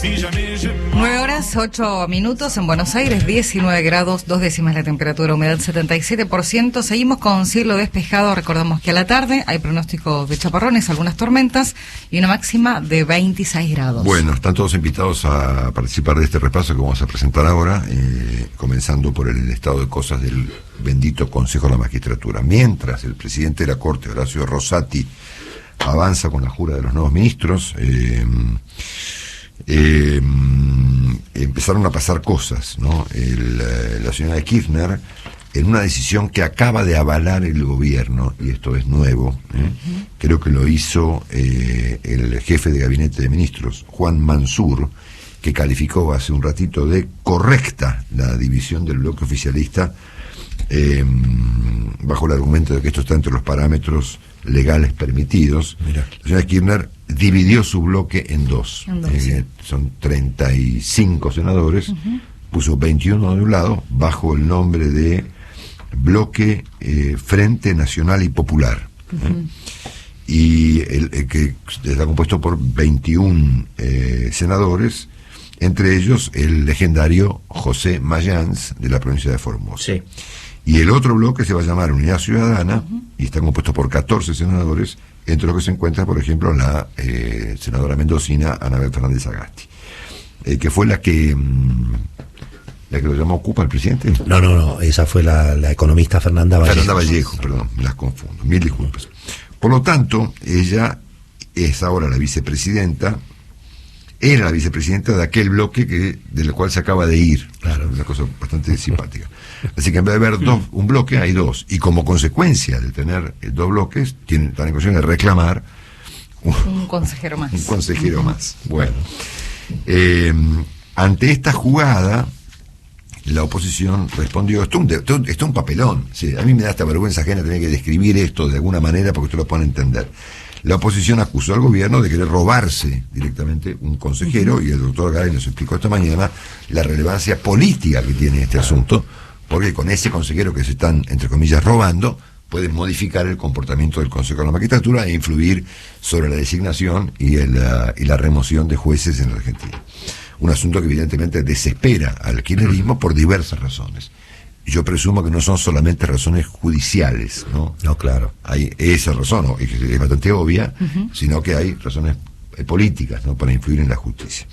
9 horas 8 minutos en Buenos Aires, 19 grados, 2 décimas la temperatura, humedad 77%. Seguimos con cielo despejado. Recordamos que a la tarde hay pronóstico de chaparrones, algunas tormentas y una máxima de 26 grados. Bueno, están todos invitados a participar de este repaso que vamos a presentar ahora, comenzando por el estado de cosas del bendito Consejo de la Magistratura. Mientras el presidente de la Corte, Horacio Rosati, avanza con la jura de los nuevos ministros, empezaron a pasar cosas, ¿no? La señora de Kirchner, en una decisión que acaba de avalar el gobierno, y esto es nuevo, creo que lo hizo el jefe de gabinete de ministros, Juan Mansur, que calificó hace un ratito de correcta la división del bloque oficialista, bajo el argumento de que esto está entre los parámetros legales permitidos. Mirá. La señora Kirchner dividió su bloque en dos. Son 35 senadores, puso 21 de un lado, bajo el nombre de Bloque Frente Nacional y Popular. Y que está compuesto por 21 senadores, entre ellos el legendario José Mayans, de la provincia de Formosa. Sí. Y el otro bloque se va a llamar Unidad Ciudadana, y está compuesto por 14 senadores, entre los que se encuentra, por ejemplo, la senadora mendocina Anabel Fernández Agasti, que fue la que lo llamó Ocupa el presidente. No, esa fue la economista Fernanda Vallejo. Fernanda Vallejo, perdón, me las confundo, mil disculpas. Por lo tanto, ella es ahora la vicepresidenta, era la vicepresidenta de aquel bloque del cual se acaba de ir. Claro. Una cosa bastante simpática. Así que en vez de haber un bloque, hay dos. Y como consecuencia de tener dos bloques, están en condición de reclamar un consejero más. Un consejero más. Bueno. Ante esta jugada, la oposición respondió, esto es un papelón. Sí, a mí me da esta vergüenza ajena tener que describir esto de alguna manera porque usted lo puede entender. La oposición acusó al gobierno de querer robarse directamente un consejero, y el doctor Garay nos explicó esta mañana la relevancia política que tiene este asunto, porque con ese consejero que se están, entre comillas, robando, pueden modificar el comportamiento del Consejo de la Magistratura e influir sobre la designación y la remoción de jueces en la Argentina. Un asunto que evidentemente desespera al kirchnerismo por diversas razones. Yo presumo que no son solamente razones judiciales, ¿no? No, claro. Hay esa razón, ¿no? Que es bastante obvia, sino que hay razones políticas, ¿no? Para influir en la justicia.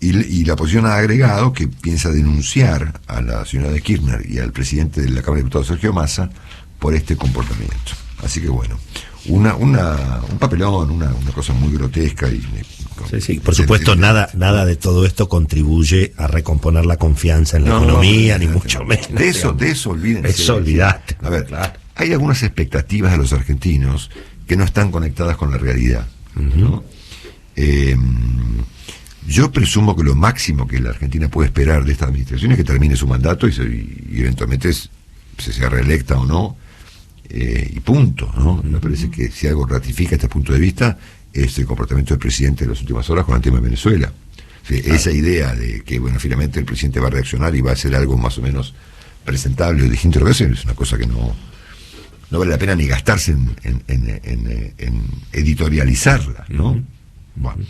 Y la oposición ha agregado que piensa denunciar a la señora de Kirchner y al presidente de la Cámara de Diputados, Sergio Massa, por este comportamiento. Así que bueno, un papelón, una cosa muy grotesca y sí. Por supuesto, nada de todo esto contribuye a recomponer la confianza en la economía, ni mucho menos. De eso olvídense. Eso olvidaste. A ver, claro. Hay algunas expectativas de los argentinos que no están conectadas con la realidad, ¿no? Yo presumo que lo máximo que la Argentina puede esperar de esta administración es que termine su mandato y eventualmente se sea reelecta o no, y punto, ¿no? Me parece que si algo ratifica este punto de vista es el comportamiento del presidente en las últimas horas con el tema de Venezuela. Esa idea de que, bueno, finalmente el presidente va a reaccionar y va a hacer algo más o menos presentable o distinto a lo que hace, es una cosa que no vale la pena ni gastarse en editorializarla, ¿no? Bueno.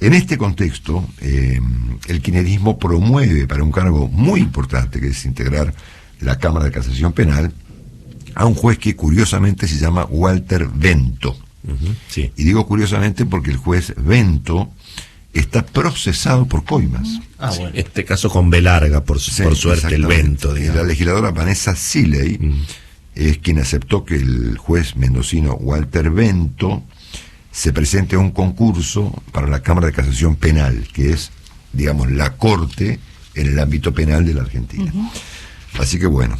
En este contexto, el kirchnerismo promueve para un cargo muy importante, que es integrar la Cámara de Casación Penal, a un juez que curiosamente se llama Walter Bento. Sí. Y digo curiosamente porque el juez Bento está procesado por coimas. Bueno. En este caso con B larga, por suerte, el Bento. La legisladora Vanessa Siley es quien aceptó que el juez mendocino Walter Bento se presente a un concurso para la Cámara de Casación Penal, que es, digamos, la corte en el ámbito penal de la Argentina. Así que bueno,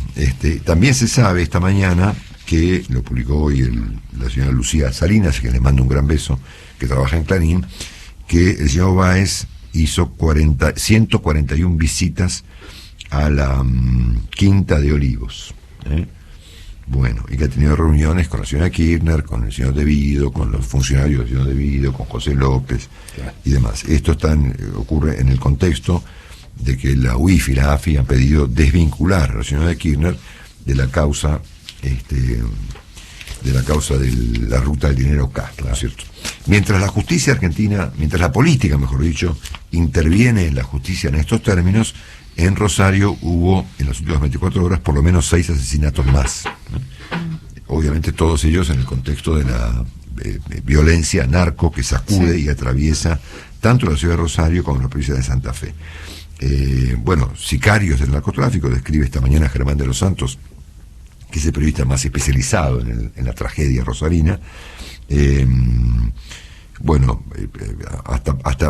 también se sabe esta mañana, que lo publicó hoy la señora Lucía Salinas, que le mando un gran beso, que trabaja en Clarín, que el señor Báez hizo 141 visitas a la Quinta de Olivos, Bueno, y que ha tenido reuniones con la señora Kirchner, con el señor De Vido, con los funcionarios del señor De Vido, con José López y demás. Esto ocurre en el contexto de que la UIF y la AFI han pedido desvincular a la señora de Kirchner de la causa de la causa de la ruta del dinero K, ¿no es cierto? Mientras la justicia argentina, mientras la política, mejor dicho, interviene en la justicia en estos términos, en Rosario hubo en las últimas 24 horas por lo menos 6 asesinatos más, ¿no? Obviamente todos ellos en el contexto de la violencia narco que sacude y atraviesa tanto la ciudad de Rosario como la provincia de Santa Fe. Sicarios del narcotráfico, describe esta mañana Germán de los Santos, que es el periodista más especializado en la tragedia rosarina.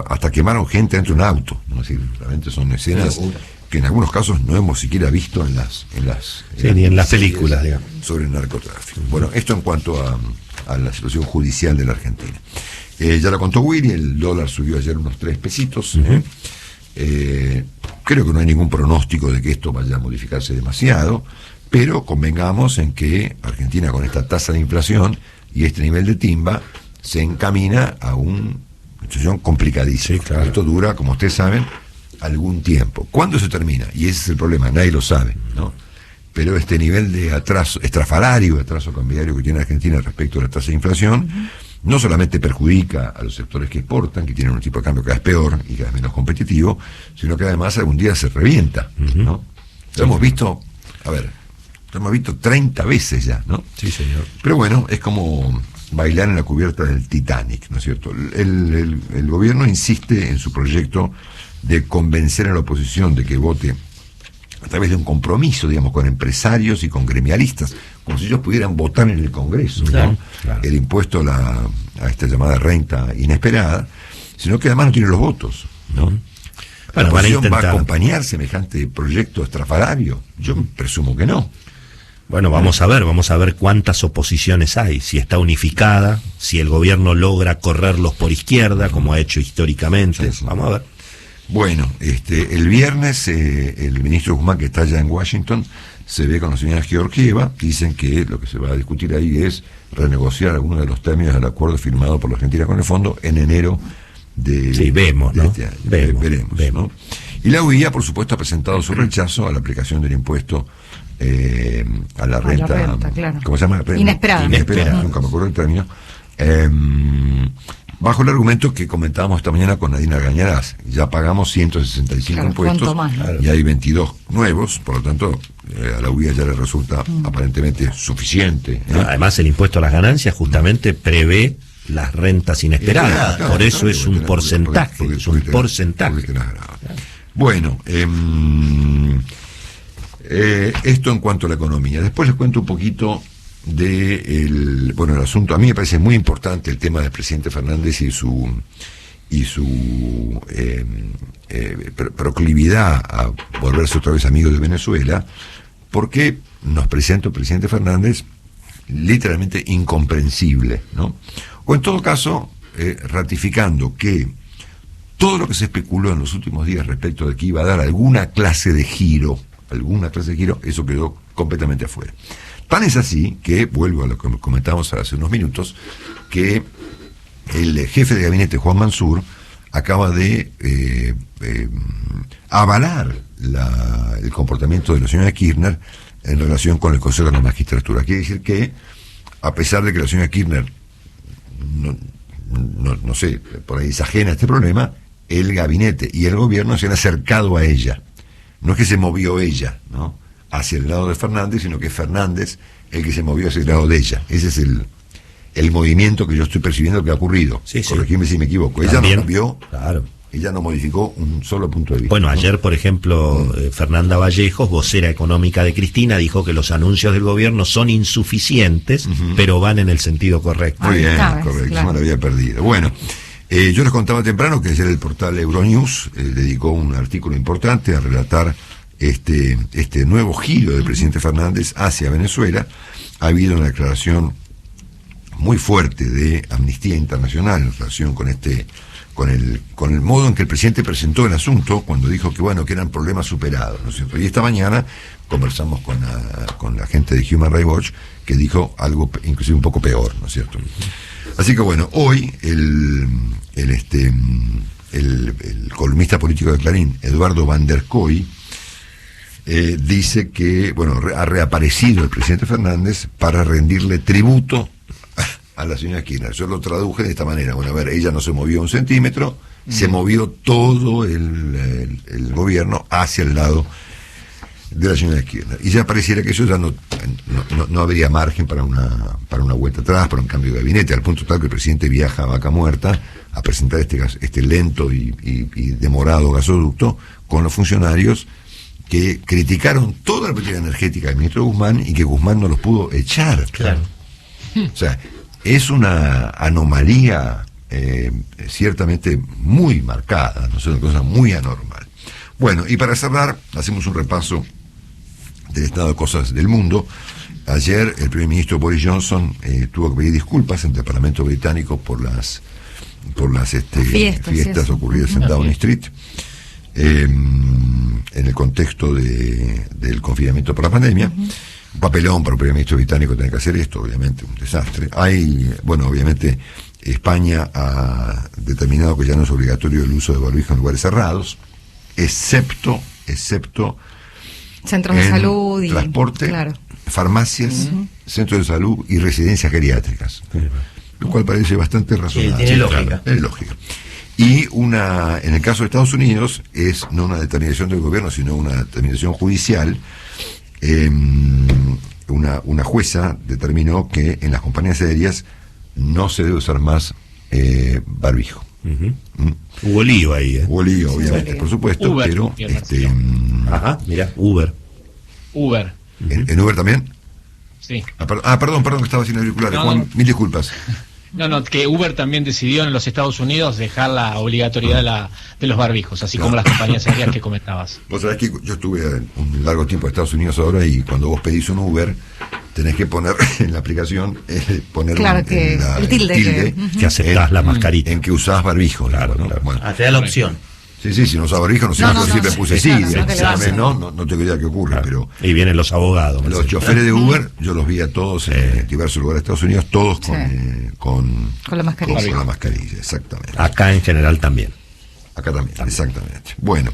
Hasta quemaron gente dentro de un auto, ¿no? Es decir, realmente son escenas que en algunos casos no hemos siquiera visto ni en las películas, digamos, sobre el narcotráfico. Bueno, esto en cuanto a la situación judicial de la Argentina. Ya lo contó Willy, el dólar subió ayer unos 3 pesitos. Creo que no hay ningún pronóstico de que esto vaya a modificarse demasiado, pero convengamos en que Argentina, con esta tasa de inflación y este nivel de timba, se encamina a una situación complicadísima. Sí, claro. Esto dura, como ustedes saben, algún tiempo. ¿Cuándo se termina? Y ese es el problema, nadie lo sabe, ¿no? Pero este nivel de atraso, estrafalario, atraso cambiario que tiene Argentina respecto a la tasa de inflación, no solamente perjudica a los sectores que exportan, que tienen un tipo de cambio cada vez peor y cada vez menos competitivo, sino que además algún día se revienta, ¿no? Lo hemos visto, lo hemos visto 30 veces ya, ¿no? Sí, señor. Pero bueno, es como bailar en la cubierta del Titanic, ¿no es cierto? El gobierno insiste en su proyecto de convencer a la oposición de que vote a través de un compromiso, digamos, con empresarios y con gremialistas, como si ellos pudieran votar en el Congreso, claro, ¿no? Claro. El impuesto a esta llamada renta inesperada, sino que además no tiene los votos, ¿no? ¿La oposición va a acompañar semejante proyecto estrafalario? Yo presumo que no. Bueno, vamos a ver cuántas oposiciones hay, si está unificada, si el gobierno logra correrlos por izquierda, como ha hecho históricamente. Sí. Vamos a ver. Bueno, el viernes el ministro Guzmán, que está allá en Washington, se ve con la señora Georgieva. Dicen que lo que se va a discutir ahí es renegociar algunos de los términos del acuerdo firmado por la Argentina con el fondo en enero de, vemos, de ¿no? este año. Veremos. ¿no? Y la UIA, por supuesto, ha presentado su rechazo a la aplicación del impuesto a la renta, claro. ¿Cómo se llama? Inesperada. Nunca me acuerdo el término. Bajo el argumento que comentábamos esta mañana con Nadine Argañarás, ya pagamos 165 impuestos más, ¿no? y hay 22 nuevos, por lo tanto a la UIA ya le resulta aparentemente suficiente. Además, el impuesto a las ganancias justamente prevé las rentas inesperadas, por eso es un porcentaje, porcentaje. Bueno, esto en cuanto a la economía. Después les cuento un poquito el asunto. A mí me parece muy importante el tema del presidente Fernández y su proclividad a volverse otra vez amigo de Venezuela, porque nos presenta el presidente Fernández literalmente incomprensible, ¿no? O en todo caso, ratificando que todo lo que se especuló en los últimos días respecto de que iba a dar alguna clase de giro, eso quedó completamente afuera. Tan es así que, vuelvo a lo que comentábamos hace unos minutos, que el jefe de gabinete, Juan Mansur, acaba de avalar el comportamiento de la señora Kirchner en relación con el Consejo de la Magistratura. Quiere decir que, a pesar de que la señora Kirchner, no sé, por ahí es ajena a este problema, el gabinete y el gobierno se han acercado a ella. No es que se movió ella, ¿no?, hacia el lado de Fernández, sino que es Fernández el que se movió hacia el lado de ella. Ese es el movimiento que yo estoy percibiendo que ha ocurrido. Sí. Corregime si me equivoco. Ella También, no cambió, claro. Ella no modificó un solo punto de vista. Bueno, ¿no? ayer, por ejemplo, Fernanda Vallejos, vocera económica de Cristina, dijo que los anuncios del gobierno son insuficientes, pero van en el sentido correcto. Muy bien, correcto, claro. Me lo había perdido. Bueno, yo les contaba temprano que ayer el portal Euronews dedicó un artículo importante a relatar este nuevo giro del presidente Fernández hacia Venezuela. Ha habido una declaración muy fuerte de Amnistía Internacional en relación con el modo en que el presidente presentó el asunto, cuando dijo que eran problemas superados, ¿no es cierto? Y esta mañana conversamos con la gente de Human Rights Watch, que dijo algo inclusive un poco peor, ¿no es cierto? Así que hoy el columnista político de Clarín, Eduardo Van der Kooi, dice que ha reaparecido el presidente Fernández para rendirle tributo a la señora Kirchner. Yo lo traduje de esta manera. Bueno, a ver, ella no se movió un centímetro, se movió todo el gobierno hacia el lado de la señora Kirchner. Y ya pareciera que eso ya no habría margen para una vuelta atrás, para un cambio de gabinete, al punto tal que el presidente viaja a Vaca Muerta a presentar este lento y demorado gasoducto con los funcionarios que criticaron toda la política energética del ministro Guzmán y que Guzmán no los pudo echar. Claro. O sea, es una anomalía ciertamente muy marcada, no sé, una cosa muy anormal. Bueno, y para cerrar, hacemos un repaso del estado de cosas del mundo. Ayer el primer ministro Boris Johnson tuvo que pedir disculpas ante el Parlamento británico por las fiestas ocurridas en Downing Street, en el contexto del confinamiento por la pandemia. Un papelón para el primer ministro británico tener que hacer esto, obviamente, un desastre. Obviamente, España ha determinado que ya no es obligatorio el uso de barbijo en lugares cerrados, excepto centros de salud y transporte, farmacias, centros de salud y residencias geriátricas. Lo cual parece bastante razonable. Tiene lógica. Es lógica. Y en el caso de Estados Unidos, es no una determinación del gobierno, sino una determinación judicial. Una jueza determinó que en las compañías aéreas no se debe usar más barbijo. Hubo lío ahí, Hubo lío, obviamente, sí, por supuesto, Uber, pero mira, Uber. ¿En Uber también? Sí. Perdón, que estaba sin auriculares, Juan, No. mil disculpas. Que Uber también decidió en los Estados Unidos dejar la obligatoriedad de los barbijos, así como las compañías aéreas que comentabas. Vos sabés que yo estuve un largo tiempo en Estados Unidos ahora, y cuando vos pedís un Uber tenés que poner en la aplicación poner el tilde que aceptás la mascarita, en que usás barbijo. Claro, ¿no? claro. Bueno. Te da la opción. Sí, si no usás barbijo, siempre puse sí, claro, no tengo idea qué ocurre, pero Y vienen los abogados. los choferes de Uber, yo los vi a todos en diversos lugares de Estados Unidos, todos con la mascarilla. Con la mascarilla, exactamente. Acá en general también. Acá también, exactamente. Bueno,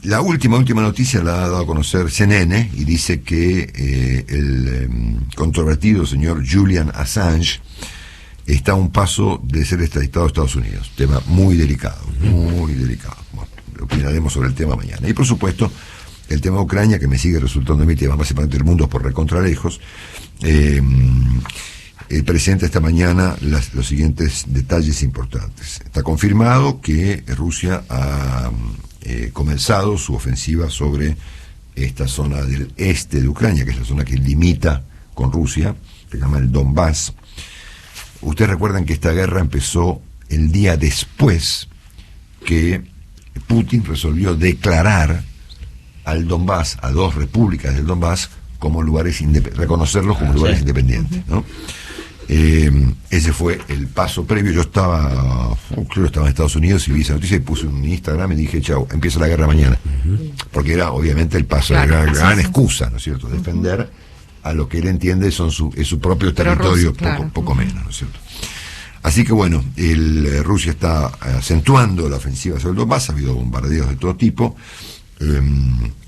la última noticia la ha dado a conocer CNN, y dice que el controvertido señor Julian Assange está a un paso de ser extraditado a Estados Unidos. Tema muy delicado, muy delicado. Bueno, opinaremos sobre el tema mañana. Y por supuesto, el tema de Ucrania, que me sigue resultando mi tema más importante del mundo por recontralejos. El presidente esta mañana los siguientes detalles importantes. Está confirmado que Rusia ha comenzado su ofensiva sobre esta zona del este de Ucrania, que es la zona que limita con Rusia, se llama el Donbass. Ustedes recuerdan que esta guerra empezó el día después que Putin resolvió declarar al Donbass, a dos repúblicas del Donbass, como lugares reconocerlos como lugares independientes, ¿no? Ese fue el paso previo. Yo creo que estaba en Estados Unidos y vi esa noticia y puse un Instagram y dije, chao, empieza la guerra mañana. Porque era obviamente el paso, la gran excusa, ¿no es cierto?, defender a lo que él entiende es su propio territorio, poco menos, ¿no es cierto? Así que bueno, Rusia está acentuando la ofensiva sobre el Donbass, ha habido bombardeos de todo tipo,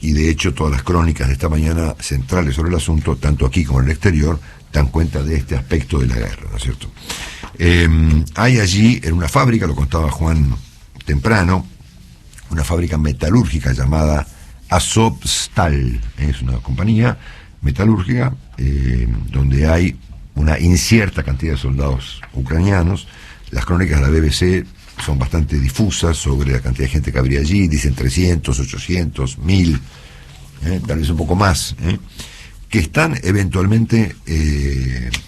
y de hecho todas las crónicas de esta mañana centrales sobre el asunto, tanto aquí como en el exterior, dan cuenta de este aspecto de la guerra, ¿no es cierto? Hay allí, en una fábrica, lo contaba Juan temprano, una fábrica metalúrgica llamada Azovstal, es una compañía metalúrgica donde hay una incierta cantidad de soldados ucranianos. Las crónicas de la BBC son bastante difusas sobre la cantidad de gente que habría allí, dicen 300, 800, 1000, tal vez un poco más, que están eventualmente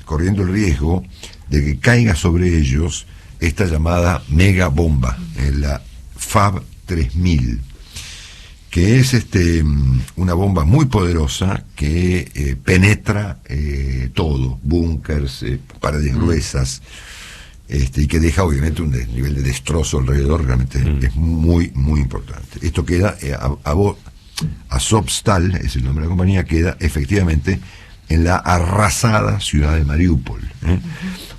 corriendo el riesgo de que caiga sobre ellos esta llamada mega bomba, la Fab 3000, que es una bomba muy poderosa que penetra todo, búnkers, paredes gruesas, y que deja obviamente un nivel de destrozo alrededor, realmente es muy, muy importante. Esto queda, Azovstal, es el nombre de la compañía, queda efectivamente en la arrasada ciudad de Mariupol.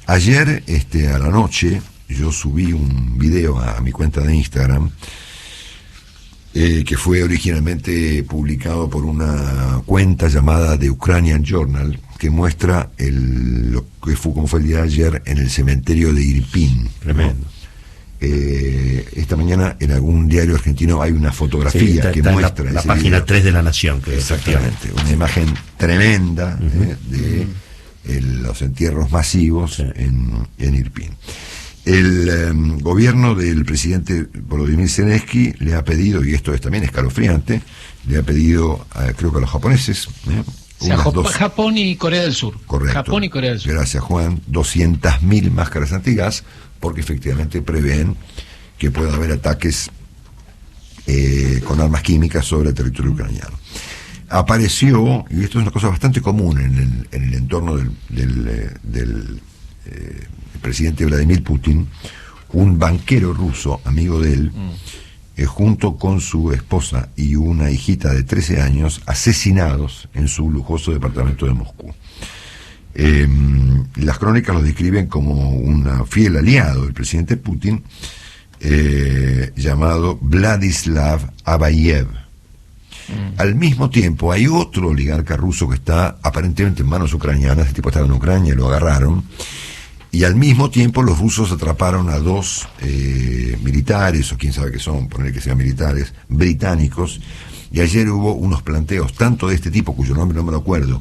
Ayer, a la noche, yo subí un video a mi cuenta de Instagram, que fue originalmente publicado por una cuenta llamada The Ukrainian Journal, que muestra lo que fue, como fue el día de ayer en el cementerio de Irpin. Tremendo. Esta mañana en algún diario argentino hay una fotografía que muestra la página video. 3 de La Nación, creo. Exactamente, una imagen tremenda de los entierros masivos en Irpin. El gobierno del presidente Volodymyr Zelensky le ha pedido, y esto es también escalofriante, le ha pedido, creo que a los japoneses, o sea, Japón y Corea del Sur. Correcto. Japón y Corea del Sur. Gracias, Juan. 200.000 máscaras antigas, porque efectivamente prevén que pueda haber ataques con armas químicas sobre el territorio ucraniano. Apareció, y esto es una cosa bastante común en el entorno del presidente Vladimir Putin, un banquero ruso, amigo de él, junto con su esposa y una hijita de 13 años, asesinados en su lujoso departamento de Moscú. Las crónicas los describen como un fiel aliado del presidente Putin, llamado Vladislav Abayev. Al mismo tiempo hay otro oligarca ruso que está aparentemente en manos ucranianas. Este tipo estaba en Ucrania, lo agarraron, y al mismo tiempo los rusos atraparon a dos militares, o quién sabe qué son, poner que sean militares, británicos, y ayer hubo unos planteos, tanto de este tipo, cuyo nombre no me lo acuerdo,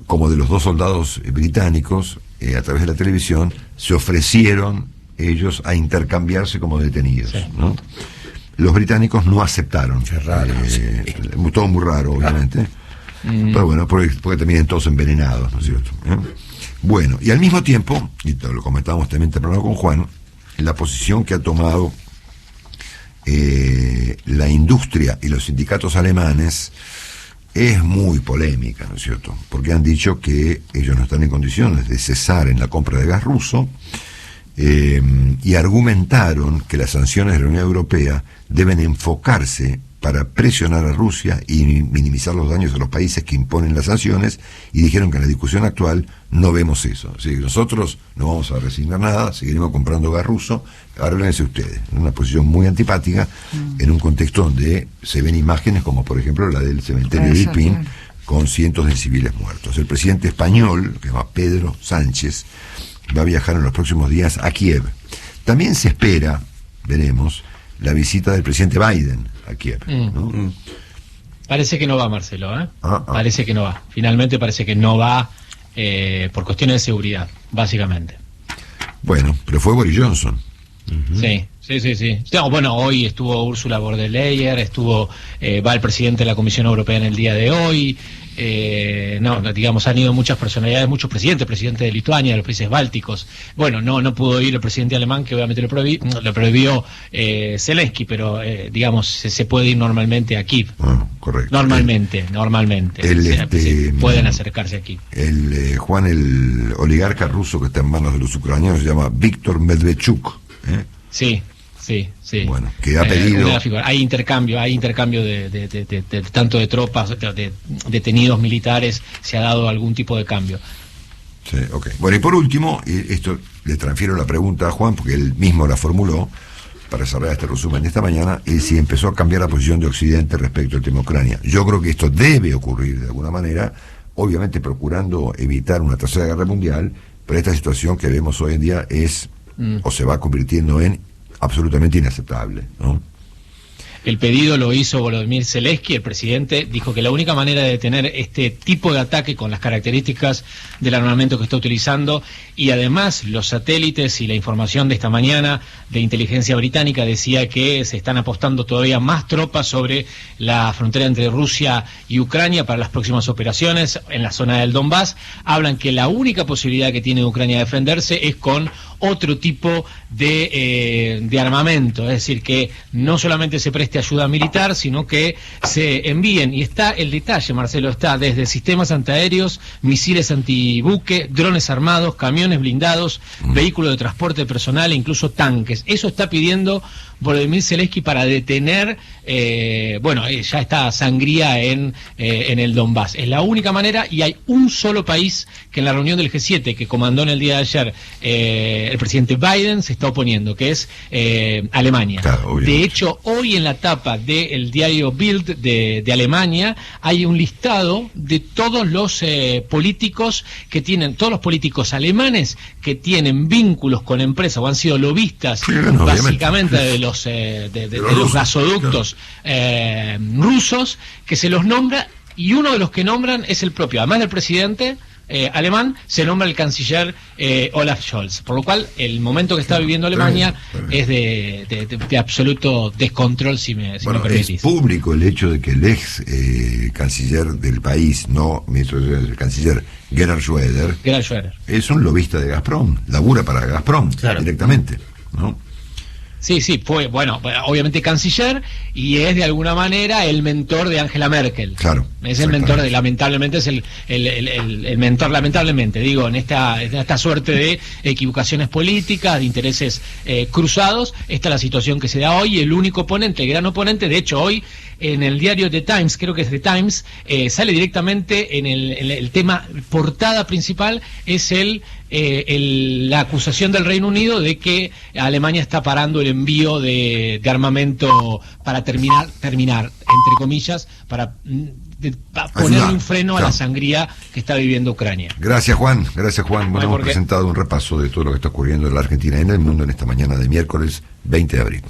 como de los dos soldados británicos, a través de la televisión, se ofrecieron ellos a intercambiarse como detenidos, sí, ¿no? Los británicos no aceptaron. Qué raro, sí. Todo muy raro, obviamente. Pero bueno, porque terminan todos envenenados, ¿no es cierto? Bueno, y al mismo tiempo, y lo comentábamos también temprano con Juan, la posición que ha tomado la industria y los sindicatos alemanes es muy polémica, ¿no es cierto? Porque han dicho que ellos no están en condiciones de cesar en la compra de gas ruso, y argumentaron que las sanciones de la Unión Europea deben enfocarse para presionar a Rusia y minimizar los daños a los países que imponen las sanciones, y dijeron que en la discusión actual no vemos eso. Así que nosotros no vamos a resignar nada, seguiremos comprando gas ruso, arréglense ustedes. Una posición muy antipática en un contexto donde se ven imágenes como por ejemplo la del cementerio de Irpin, con cientos de civiles muertos. El presidente español, que se llama Pedro Sánchez, va a viajar en los próximos días a Kiev. También se espera, veremos, la visita del presidente Biden a Kiev, ¿no? Parece que no va, Marcelo, ¿eh? Parece que no va. Finalmente parece que no va por cuestiones de seguridad, básicamente. Bueno, pero fue Boris Johnson. Sí. No, bueno, hoy estuvo Ursula von der Leyen, va el presidente de la Comisión Europea en el día de hoy. Digamos, han ido muchas personalidades, muchos presidente de Lituania, de los países bálticos. Bueno, no pudo ir el presidente alemán, que obviamente lo prohibió Zelensky, pero digamos, se puede ir normalmente a Kiev. Correcto. Normalmente. Pueden acercarse aquí. Juan, el oligarca ruso que está en manos de los ucranianos se llama Víctor Medvedchuk. Sí. Bueno, que ha pedido... Hay intercambio de tanto de tropas, de detenidos militares, se ha dado algún tipo de cambio. Sí, ok. Bueno, y por último, esto le transfiero la pregunta a Juan, porque él mismo la formuló, para cerrar este resumen de esta mañana, es si empezó a cambiar la posición de Occidente respecto al tema Ucrania. Yo creo que esto debe ocurrir de alguna manera, obviamente procurando evitar una tercera guerra mundial, pero esta situación que vemos hoy en día es, o se va convirtiendo en absolutamente inaceptable, ¿no? El pedido lo hizo Volodymyr Zelensky, el presidente, dijo que la única manera de detener este tipo de ataque con las características del armamento que está utilizando, y además los satélites y la información de esta mañana de inteligencia británica decía que se están apostando todavía más tropas sobre la frontera entre Rusia y Ucrania para las próximas operaciones en la zona del Donbass. Hablan que la única posibilidad que tiene Ucrania de defenderse es con otro tipo de armamento, es decir, que no solamente se preste ayuda militar, sino que se envíen, y está el detalle, Marcelo, está desde sistemas antiaéreos, misiles antibuque, drones armados, camiones blindados, vehículos de transporte personal e incluso tanques. Eso está pidiendo Volodymyr Zelensky para detener, ya esta sangría en el Donbass. Es la única manera, y hay un solo país que en la reunión del G7 que comandó en el día de ayer el presidente Biden se está oponiendo, que es Alemania. Claro, de hecho, hoy en la tapa del diario Bild de Alemania hay un listado de todos los políticos que tienen, todos los políticos alemanes que tienen vínculos con empresas o han sido lobistas, básicamente de los gasoductos rusos, que se los nombra, y uno de los que nombran es el propio, además del presidente alemán, se nombra el canciller Olaf Scholz, por lo cual el momento que está viviendo Alemania es de absoluto descontrol, si me permitís. Es público el hecho de que el ex canciller del país, ministro del canciller Gerhard Schröder, es un lobista de Gazprom, labura para Gazprom directamente, ¿no? Sí, fue, obviamente canciller, y es de alguna manera el mentor de Angela Merkel. Claro. Es el mentor, lamentablemente, es el mentor, lamentablemente, digo, en esta suerte de equivocaciones políticas, de intereses cruzados. Esta es la situación que se da hoy, el único oponente, el gran oponente. De hecho, hoy en el diario The Times, creo que es The Times, sale directamente en el tema, portada principal, es la acusación del Reino Unido de que Alemania está parando el envío de armamento para terminar, entre comillas, para ponerle un freno a la sangría que está viviendo Ucrania. Gracias, Juan. Bueno, hemos presentado un repaso de todo lo que está ocurriendo en la Argentina y en el mundo en esta mañana de miércoles 20 de abril.